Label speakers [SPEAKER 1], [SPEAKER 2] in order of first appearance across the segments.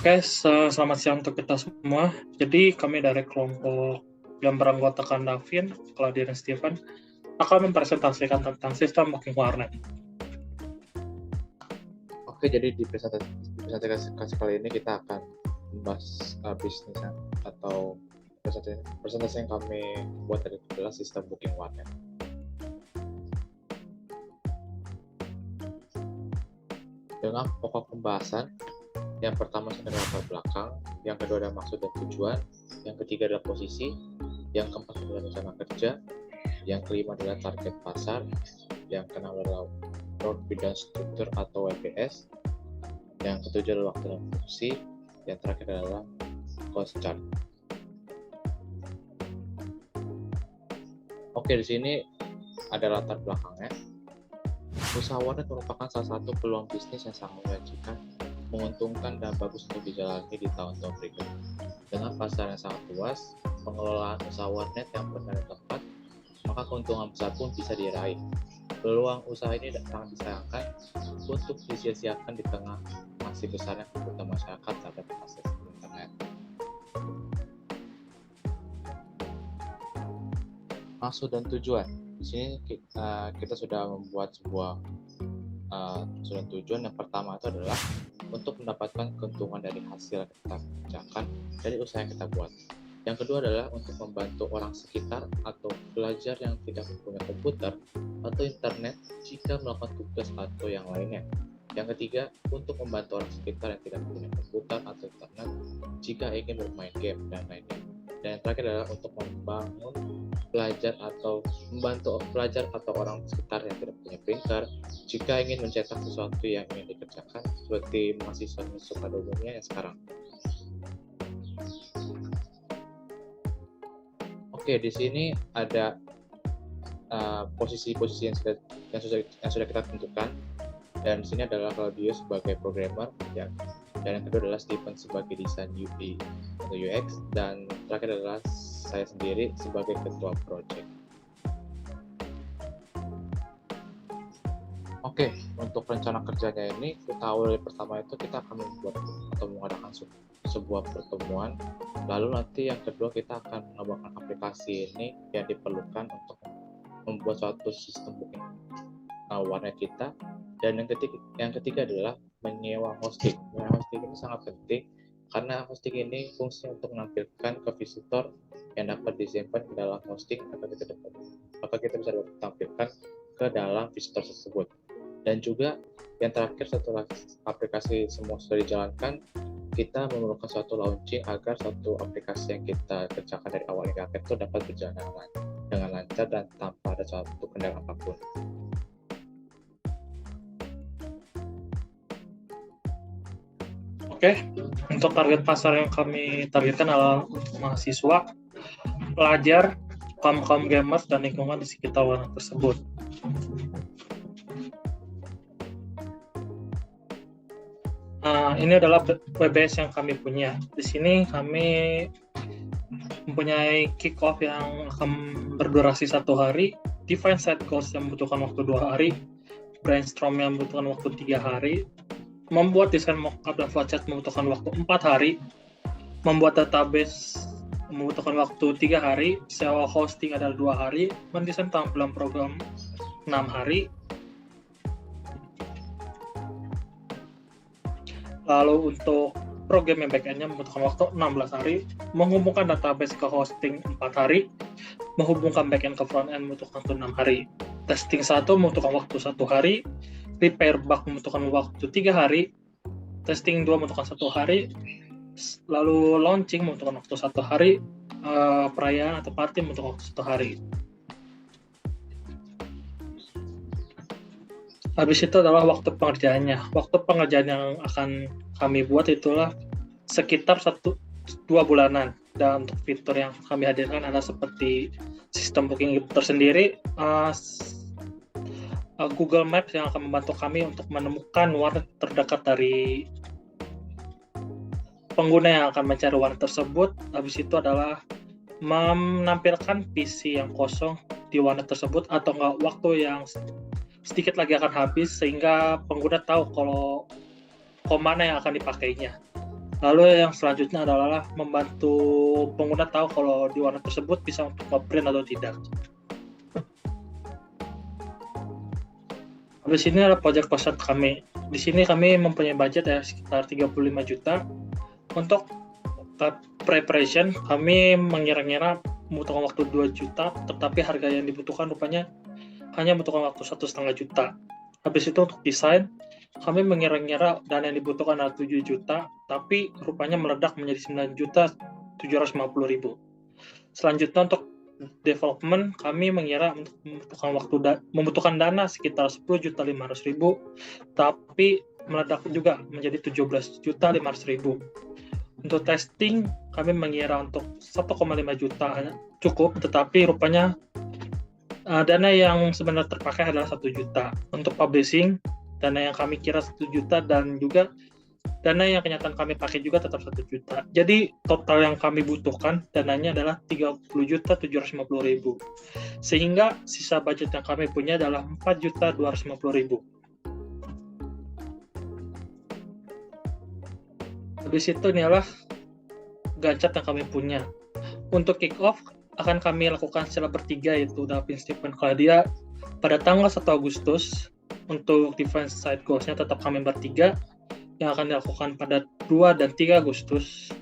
[SPEAKER 1] Selamat siang untuk kita semua. Jadi kami dari kelompok yang beranggotakan Davin, Claudia, dan Steven akan mempresentasikan tentang sistem booking warnet.
[SPEAKER 2] Oke, jadi di presentasi kali ini kita akan membahas bisnis atau presentasi yang kami buat adalah sistem booking warnet. Dengan pokok pembahasan, yang pertama adalah latar belakang, yang kedua adalah maksud dan tujuan, yang ketiga adalah posisi, yang keempat adalah rencana kerja, yang kelima adalah target pasar, yang keenam adalah road bidang struktur atau WBS, yang ketujuh adalah waktu dan fungsi, yang terakhir adalah cost chart. Oke, di sini ada latar belakangnya. Usaha warnet merupakan salah satu peluang bisnis yang sangat menjanjikan, menguntungkan dan bagus untuk dijalani di tahun-tahun berikut. Dengan pasar yang sangat luas, pengelolaan usaha warnet yang benar dan tepat, maka keuntungan besar pun bisa diraih. Peluang usaha ini sangat disayangkan untuk disia-siakan di tengah masih besarnya kebutuhan masyarakat terhadap akses internet. Maksud dan tujuan. Di sini kita sudah membuat sebuah maksud dan tujuan. Yang pertama itu adalah untuk mendapatkan keuntungan dari hasil yang kita kerjakan dari usaha yang kita buat. Yang kedua adalah untuk membantu orang sekitar atau pelajar yang tidak mempunyai komputer atau internet jika melakukan tugas atau yang lainnya. Yang ketiga, untuk membantu orang sekitar yang tidak mempunyai komputer atau internet jika ingin bermain game dan lainnya. Dan yang terakhir adalah untuk membantu pelajar atau orang sekitar yang tidak punya printer jika ingin mencetak sesuatu yang ingin dikerjakan seperti mahasiswa pada umumnya yang sekarang. Oke, di sini ada posisi-posisi yang sudah kita tentukan, dan di sini adalah Claudio sebagai programmer, dan yang kedua adalah Steven sebagai desain UI atau UX, dan terakhir adalah saya sendiri sebagai ketua project. Oke, untuk rencana kerjanya ini kita awal pertama itu kita akan membuat atau mengadakan sebuah pertemuan. Lalu nanti yang kedua kita akan mengembangkan aplikasi ini yang diperlukan untuk membuat suatu sistem booking warnet kita. Dan yang ketiga adalah menyewa hosting. Menyewa hosting ini sangat penting karena hosting ini fungsinya untuk menampilkan ke visitor yang dapat disimpan ke dalam hosting atau kita bisa tampilkan ke dalam visitor tersebut. Dan juga yang terakhir, setelah aplikasi semua sudah dijalankan, kita memerlukan suatu launching agar suatu aplikasi yang kita kerjakan dari awal hingga akhir itu dapat berjalan dengan lancar dan tanpa ada suatu kendala apapun.
[SPEAKER 1] Oke, untuk target pasar yang kami targetkan adalah mahasiswa, pelajar, kaum gamers, dan lingkungan di sekitar warnet tersebut. Ini adalah WBS yang kami punya. Di sini kami mempunyai kick-off yang akan berdurasi 1 hari, define set goals yang membutuhkan waktu 2 hari, brainstorm yang membutuhkan waktu 3 hari, membuat desain mockup dan flowchart membutuhkan waktu 4 hari, membuat database membutuhkan waktu 3 hari, sewa hosting adalah 2 hari, mendesain tampilan program 6 hari. Lalu untuk program yang backend-nya membutuhkan waktu 16 hari, menghubungkan database ke hosting 4 hari, menghubungkan backend ke frontend membutuhkan waktu 6 hari, testing 1 membutuhkan waktu 1 hari, repair bug membutuhkan waktu 3 hari, testing 2 membutuhkan 1 hari, lalu launching membutuhkan waktu 1 hari, perayaan atau party membutuhkan waktu 1 hari. Habis itu adalah waktu pengerjaannya. Waktu pengerjaan yang akan kami buat itulah sekitar 1-2 bulanan. Dan untuk fitur yang kami hadirkan adalah seperti sistem booking tersendiri, Google Maps yang akan membantu kami untuk menemukan warnet terdekat dari pengguna yang akan mencari warnet tersebut. Habis itu adalah menampilkan PC yang kosong di warnet tersebut atau enggak waktu yang sedikit lagi akan habis sehingga pengguna tahu kalau mana yang akan dipakainya. Lalu yang selanjutnya adalah membantu pengguna tahu kalau di warna tersebut bisa untuk nge-print atau tidak. Habis ini adalah project cost kami. Di sini kami mempunyai budget ya sekitar 35 juta. Untuk preparation kami mengira-ngira membutuhkan waktu 2 juta, tetapi harga yang dibutuhkan rupanya hanya membutuhkan waktu 1,5 juta. Habis itu untuk desain, kami mengira-ngira dana yang dibutuhkan adalah 7 juta, tapi rupanya meledak menjadi 9 juta 750 ribu. Selanjutnya untuk development, kami mengira membutuhkan dana sekitar 10 juta 500 ribu, tapi meledak juga menjadi 17 juta 500 ribu. Untuk testing, kami mengira untuk 1,5 juta cukup, tetapi rupanya dana yang sebenarnya terpakai adalah 1 juta. Untuk publishing, dana yang kami kira 1 juta dan juga dana yang kenyataan kami pakai juga tetap 1 juta. Jadi total yang kami butuhkan dananya adalah 30 juta 750 ribu. Sehingga sisa budget yang kami punya adalah 4 juta 250 ribu. Habis itu ini adalah Gantt yang kami punya. Untuk kick off akan kami lakukan secara bertiga, yaitu Davin, Stephen, Claudia pada tanggal 1 Agustus. Untuk defense side goals-nya tetap kami bertiga yang akan dilakukan pada 2 dan 3 Agustus.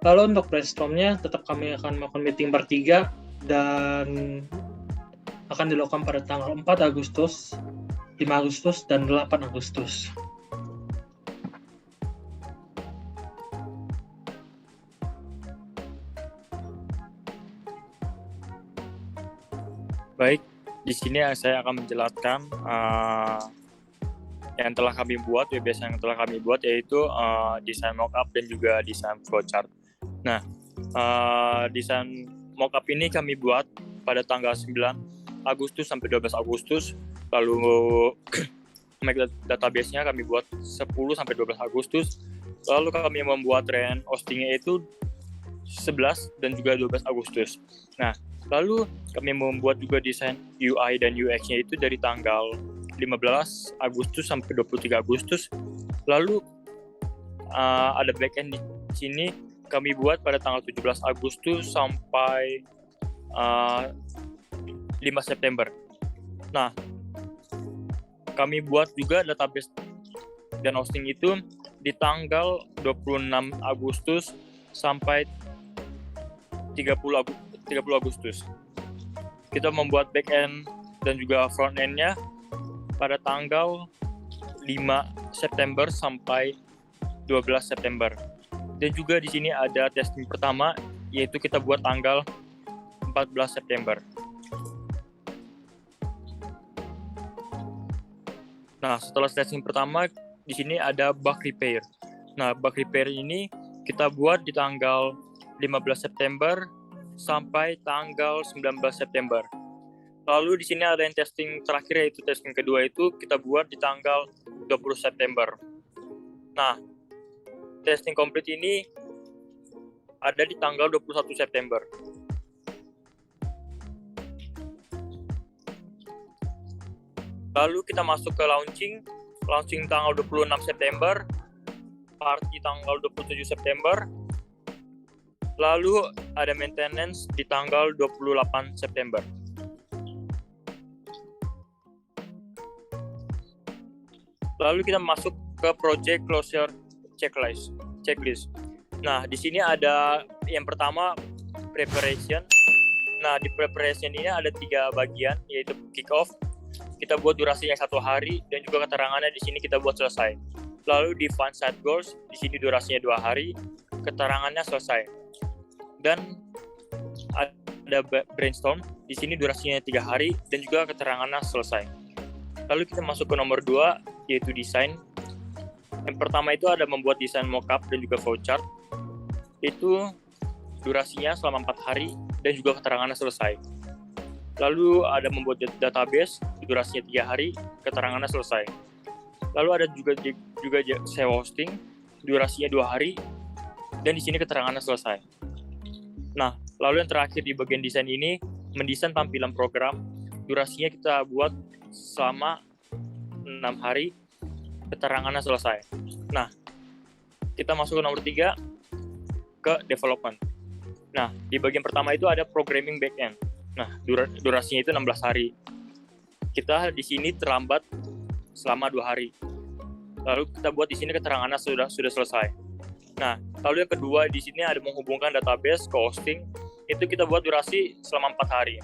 [SPEAKER 1] Lalu untuk brainstorm-nya tetap kami akan melakukan meeting bertiga dan akan dilakukan pada tanggal 4 Agustus, 5 Agustus, dan 8 Agustus.
[SPEAKER 3] Baik, di sini saya akan menjelaskan yang telah kami buat, WBS yang telah kami buat, yaitu desain mockup dan juga desain flowchart. Nah, desain mockup ini kami buat pada tanggal 9 Agustus sampai 12 Agustus, lalu database-nya kami buat 10 sampai 12 Agustus, lalu kami membuat trend hosting-nya itu 11 dan juga 12 Agustus. Nah, lalu kami membuat juga desain UI dan UX-nya itu dari tanggal 15 Agustus sampai 23 Agustus. Lalu ada backend di sini kami buat pada tanggal 17 Agustus sampai 5 September. Nah, kami buat juga database dan hosting itu di tanggal 26 Agustus sampai 30 Agustus. Kita membuat backend dan juga frontend-nya pada tanggal 5 September sampai 12 September. Dan juga di sini ada testing pertama, yaitu kita buat tanggal 14 September. Nah, setelah testing pertama, di sini ada bug repair. Nah, bug repair ini kita buat di tanggal 15 September sampai tanggal 19 September. Lalu di sini ada yang testing terakhir, yaitu testing kedua itu kita buat di tanggal 20 September. Nah, testing komplit ini ada di tanggal 21 September. Lalu kita masuk ke launching tanggal 26 September, party tanggal 27 September, lalu ada maintenance di tanggal 28 September. Lalu kita masuk ke project closure checklist. Nah, di sini ada yang pertama preparation. Nah, di preparation ini ada 3 bagian, yaitu kick off. Kita buat durasinya 1 hari dan juga keterangannya di sini kita buat selesai. Lalu di fun side goals, di sini durasinya 2 hari, keterangannya selesai. Dan ada brainstorm, di sini durasinya 3 hari dan juga keterangannya selesai. Lalu kita masuk ke nomor 2, yaitu desain. Yang pertama itu ada membuat desain mockup dan juga flowchart. Itu durasinya selama 4 hari dan juga keterangannya selesai. Lalu ada membuat database, durasinya 3 hari, keterangannya selesai. Lalu ada juga sewa hosting, durasinya 2 hari, dan di sini keterangannya selesai. Nah, lalu yang terakhir di bagian desain ini, mendesain tampilan program, durasinya kita buat selama 6 hari, keterangannya selesai. Nah, kita masuk ke nomor 3, ke development. Nah, di bagian pertama itu ada programming backend. Nah, durasinya itu 16 hari. Kita di sini terlambat selama 2 hari. Lalu kita buat di sini keterangannya sudah selesai. Nah, lalu yang kedua di sini ada menghubungkan database ke hosting. Itu kita buat durasi selama 4 hari.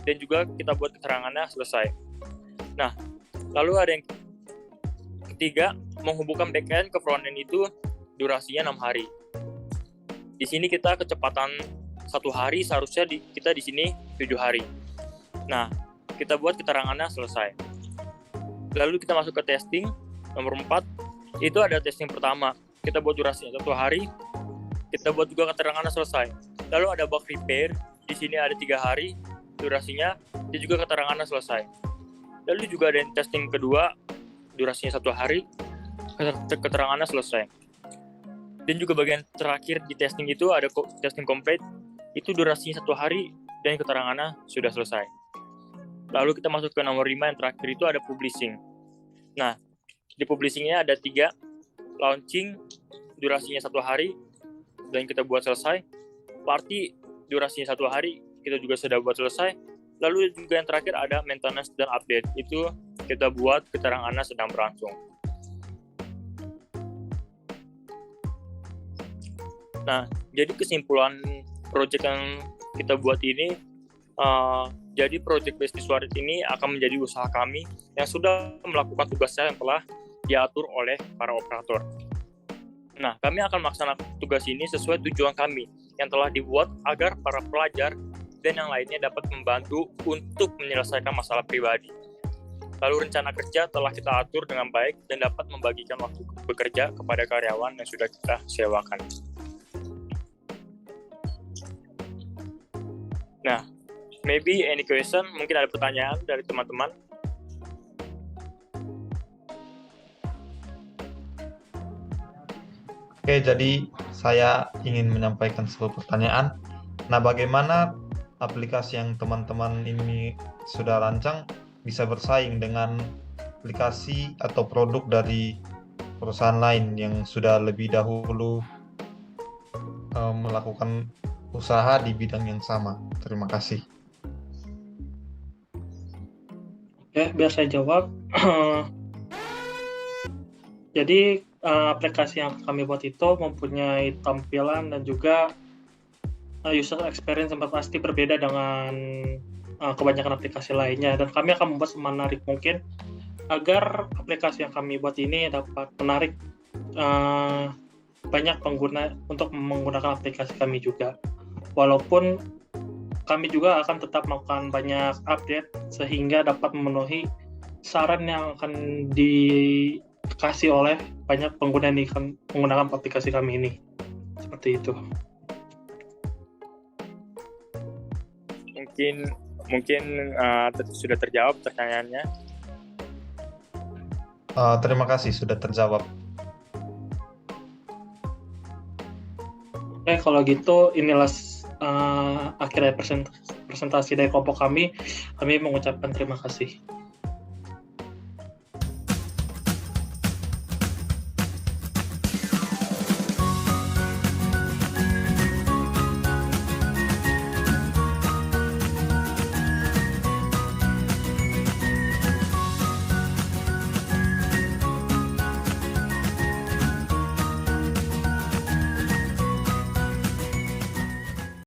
[SPEAKER 3] Dan juga kita buat keterangannya selesai. Nah, lalu ada yang ketiga, menghubungkan backend ke frontend itu durasinya 6 hari. Di sini kita kecepatan 1 hari, seharusnya kita di sini 7 hari. Nah, kita buat keterangannya selesai. Lalu kita masuk ke testing, nomor 4, itu ada testing pertama. Kita buat durasinya 1 hari, kita buat juga keterangannya selesai. Lalu ada bug repair, di sini ada 3 hari, durasinya, dan juga keterangannya selesai. Lalu juga ada yang testing kedua, durasinya 1 hari, keterangannya selesai. Dan juga bagian terakhir di testing itu ada testing complete, itu durasinya 1 hari dan keterangannya sudah selesai. Lalu kita masuk ke nomor 5 yang terakhir itu ada publishing. Nah, di publishingnya ada 3, launching, durasinya 1 hari dan kita buat selesai. Party, durasinya 1 hari, kita juga sudah buat selesai. Lalu juga yang terakhir ada maintenance dan update, itu kita buat keterangannya sedang berlangsung. Nah, jadi kesimpulan project yang kita buat ini, jadi project Business Warrior ini akan menjadi usaha kami yang sudah melakukan tugasnya yang telah diatur oleh para operator. Nah, kami akan melaksanakan tugas ini sesuai tujuan kami yang telah dibuat agar para pelajar dan yang lainnya dapat membantu untuk menyelesaikan masalah pribadi. Lalu rencana kerja telah kita atur dengan baik dan dapat membagikan waktu bekerja kepada karyawan yang sudah kita sewakan. Nah, maybe any question, mungkin ada pertanyaan dari teman-teman.
[SPEAKER 4] Oke, jadi saya ingin menyampaikan sebuah pertanyaan. Nah, bagaimana aplikasi yang teman-teman ini sudah rancang bisa bersaing dengan aplikasi atau produk dari perusahaan lain yang sudah lebih dahulu melakukan usaha di bidang yang sama? Terima kasih.
[SPEAKER 1] Oke, biar saya jawab. Jadi aplikasi yang kami buat itu mempunyai tampilan dan juga user experience yang pasti berbeda dengan kebanyakan aplikasi lainnya, dan kami akan membuat semenarik mungkin agar aplikasi yang kami buat ini dapat menarik banyak pengguna untuk menggunakan aplikasi kami juga. Walaupun kami juga akan tetap melakukan banyak update sehingga dapat memenuhi saran yang akan dikasih oleh banyak pengguna yang akan menggunakan aplikasi kami ini. Seperti itu.
[SPEAKER 3] Mungkin sudah terjawab pertanyaannya.
[SPEAKER 4] Terima kasih sudah terjawab.
[SPEAKER 1] Oke, kalau gitu inilah akhirnya presentasi dari kelompok kami. Kami mengucapkan terima kasih.